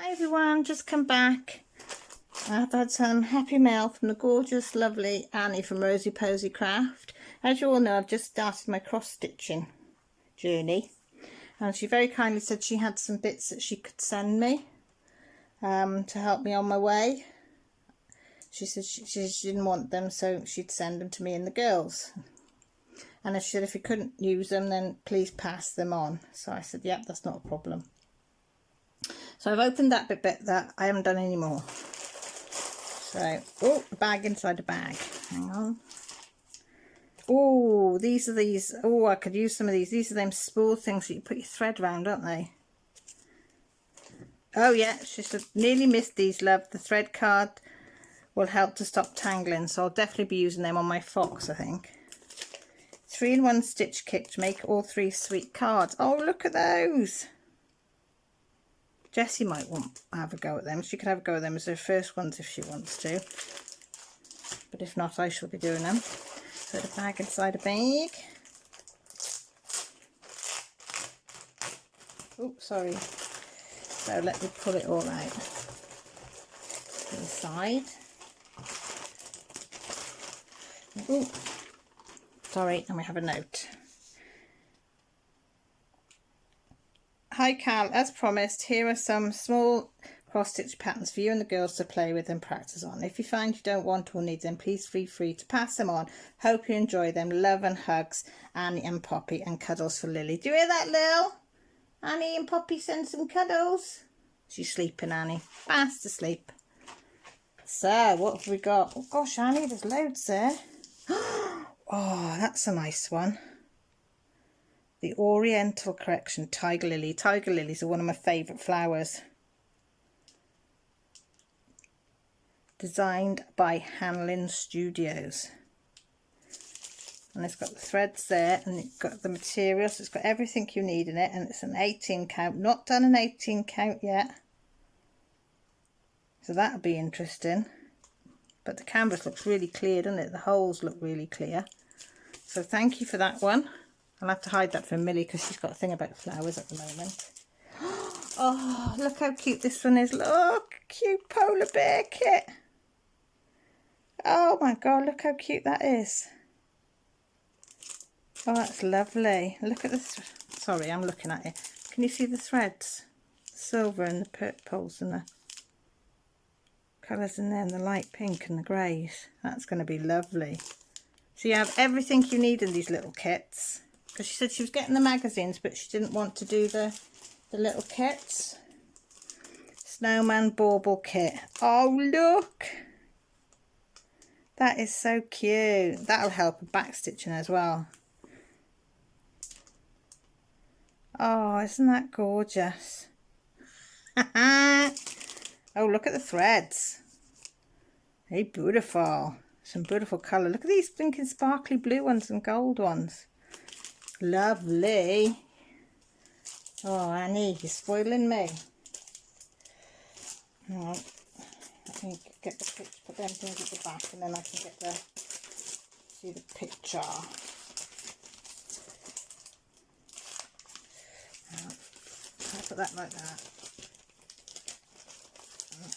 Hi everyone, just come back. I've had some happy mail from the gorgeous, lovely Annie from Rosieposy Crafts. As you all know, I've just started my cross-stitching journey, and she very kindly said she had some bits that she could send me to help me on my way. She said she didn't want them, so she'd send them to me and the girls. And she said if we couldn't use them, then please pass them on. So I said, yep, that's not a problem. So I've opened that bit that I haven't done any more. So, oh, a bag inside a bag. Hang on. Oh, these are these. Oh, I could use some of these. These are them spool things that you put your thread around, aren't they? Oh yeah, she said, nearly missed these, love. The thread card will help to stop tangling. So I'll definitely be using them on my fox, I think. 3-in-1 stitch kit to make all 3 sweet cards. Oh, look at those. Jessie might have a go at them. She could have a go at them as her first ones if she wants to. But if not, I shall be doing them. Put a bag inside a bag. Oh, sorry. So let me pull it all out. Inside. Oh, sorry, and we have a note. Hi Cal, as promised, here are some small cross-stitch patterns for you and the girls to play with and practice on. If you find you don't want or need them, please feel free to pass them on. Hope you enjoy them. Love and hugs, Annie and Poppy, and cuddles for Lily. Do you hear that, Lil? Annie and Poppy send some cuddles. She's sleeping, Annie. Fast asleep. So, what have we got? Oh gosh, Annie, there's loads there. Oh, that's a nice one. The Oriental Collection, Tiger Lily. Tiger lilies are one of my favourite flowers. Designed by Hanlin Studios. And it's got the threads there, and it's got the materials. It's got everything you need in it, and it's an 18 count. Not done an 18 count yet. So that'll be interesting. But the canvas looks really clear, doesn't it? The holes look really clear. So thank you for that one. I'll have to hide that from Millie because she's got a thing about flowers at the moment. Oh, look how cute this one is. Look, cute polar bear kit. Oh my God, look how cute that is. Oh, that's lovely. Look at this. Sorry, I'm looking at it. Can you see the threads? The silver and the purples and the colours in there, and the light pink and the greys. That's going to be lovely. So you have everything you need in these little kits. Because she said she was getting the magazines, but she didn't want to do the little kits. Snowman bauble kit. Oh, look! That is so cute. That'll help with back stitching as well. Oh, isn't that gorgeous? Oh, look at the threads. They're beautiful. Some beautiful colour. Look at these blinking sparkly blue ones and gold ones. Lovely. Oh, Annie, you're spoiling me. Right. Let me get the picture, put them things at the back, and then I can get the see the picture. I'll put that like that.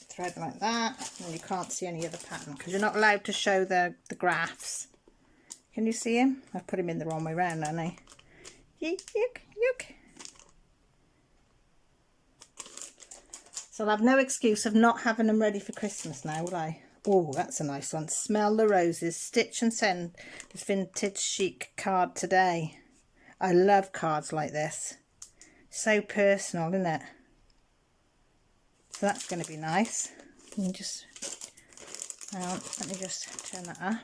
Thread like that, and you can't see any other pattern because you're not allowed to show the graphs. Can you see him? I've put him in the wrong way round, haven't I? Yuck. So I'll have no excuse of not having them ready for Christmas now, will I? Oh, that's a nice one. Smell the Roses. Stitch and send this vintage chic card today. I love cards like this. So personal, isn't it? So that's going to be nice. Let me just turn that up.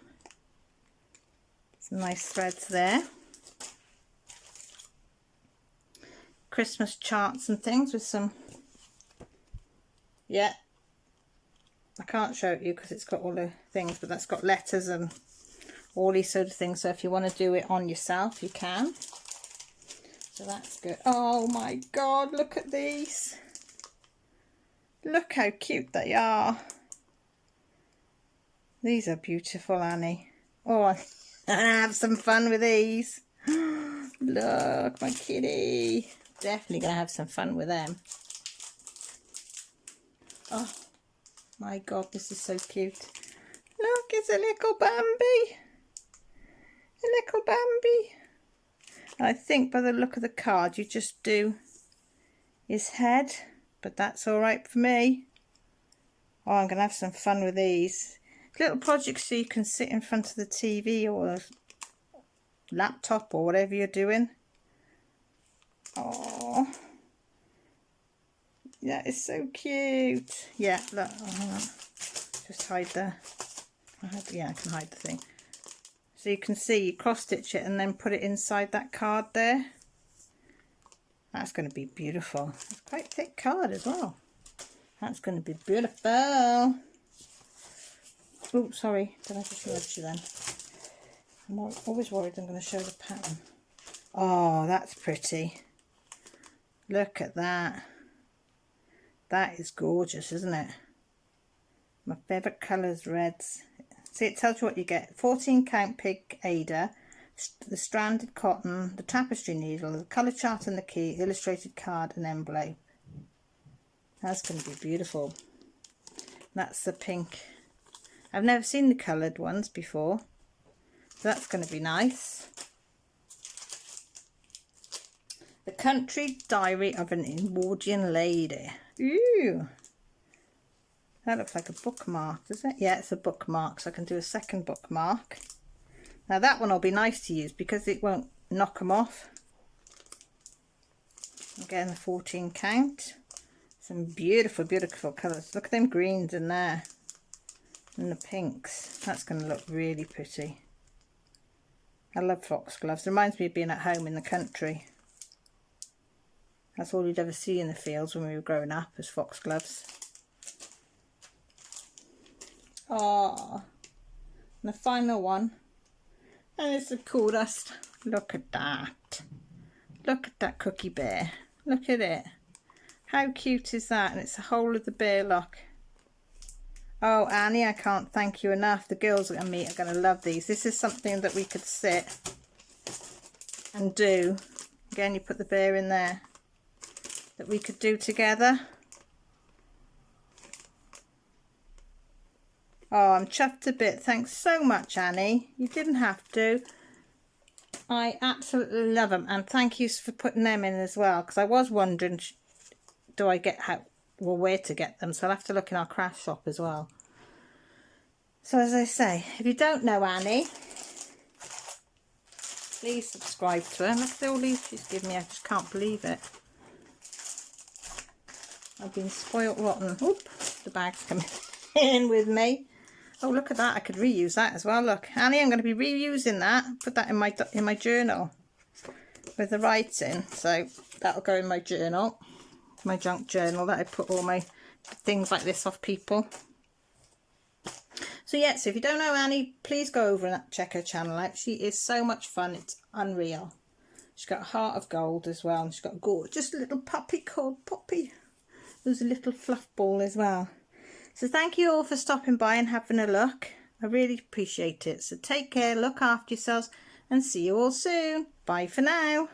Some nice threads there. Christmas charts and things with some, yeah, I can't show it you because it's got all the things, but that's got letters and all these sort of things, so if you want to do it on yourself you can. So that's good. Oh my God, look at these. Look how cute they are. These are beautiful, Annie. Oh, I have some fun with these. Look, my kitty. Definitely going to have some fun with them. Oh my God, this is so cute. Look, it's a little Bambi. A little Bambi. I think by the look of the card you just do his head, but that's all right for me. Oh, I'm going to have some fun with these. Little projects so you can sit in front of the TV or a laptop or whatever you're doing. Oh, that is so cute. Yeah, look. Just hide the... yeah, I can hide the thing. So you can see you cross stitch it and then put it inside that card there. That's going to be beautiful. It's quite a thick card as well. That's going to be beautiful. Oh, sorry. Did I just nudge you then? I'm always worried I'm going to show the pattern. Oh, that's pretty. Look at that. That is gorgeous, isn't it? My favourite colours, reds. See, it tells you what you get. 14 count pig Ada, the stranded cotton, the tapestry needle, the colour chart and the key, illustrated card and envelope. That's going to be beautiful. That's the pink. I've never seen the coloured ones before. So that's going to be nice. The Country Diary of an Edwardian Lady. Ooh. That looks like a bookmark, does it? Yeah, it's a bookmark, so I can do a second bookmark. Now that one will be nice to use because it won't knock them off. Again, the 14 count. Some beautiful, beautiful colours. Look at them greens in there. And the pinks. That's going to look really pretty. I love foxgloves. Reminds me of being at home in the country. That's all you'd ever see in the fields when we were growing up, as foxgloves. Oh, and the final one, and it's the coolest. Look at that. Look at that cookie bear. Look at it. How cute is that? And it's the whole of the bear look. Oh, Annie, I can't thank you enough. The girls and me are going to love these. This is something that we could sit and do. Again, you put the bear in there. That we could do together. Oh, I'm chuffed a bit. Thanks so much, Annie. You didn't have to. I absolutely love them. And thank you for putting them in as well. Because I was wondering, do I get where to get them. So I'll have to look in our craft shop as well. So as I say, if you don't know Annie, please subscribe to her. Look at all these she's given me. I just can't believe it. I've been spoilt rotten. Oop, the bag's coming in with me. Oh, look at that. I could reuse that as well. Look, Annie, I'm going to be reusing that. Put that in my journal with the writing. So that'll go in my journal, my junk journal that I put all my things like this off people. So yeah, so if you don't know Annie, please go over and check her channel out. She is so much fun. It's unreal. She's got a heart of gold as well. And she's got a gorgeous little puppy called Poppy. There's a little fluff ball as well. So thank you all for stopping by and having a look. I really appreciate it. So take care, look after yourselves, and see you all soon. Bye for now.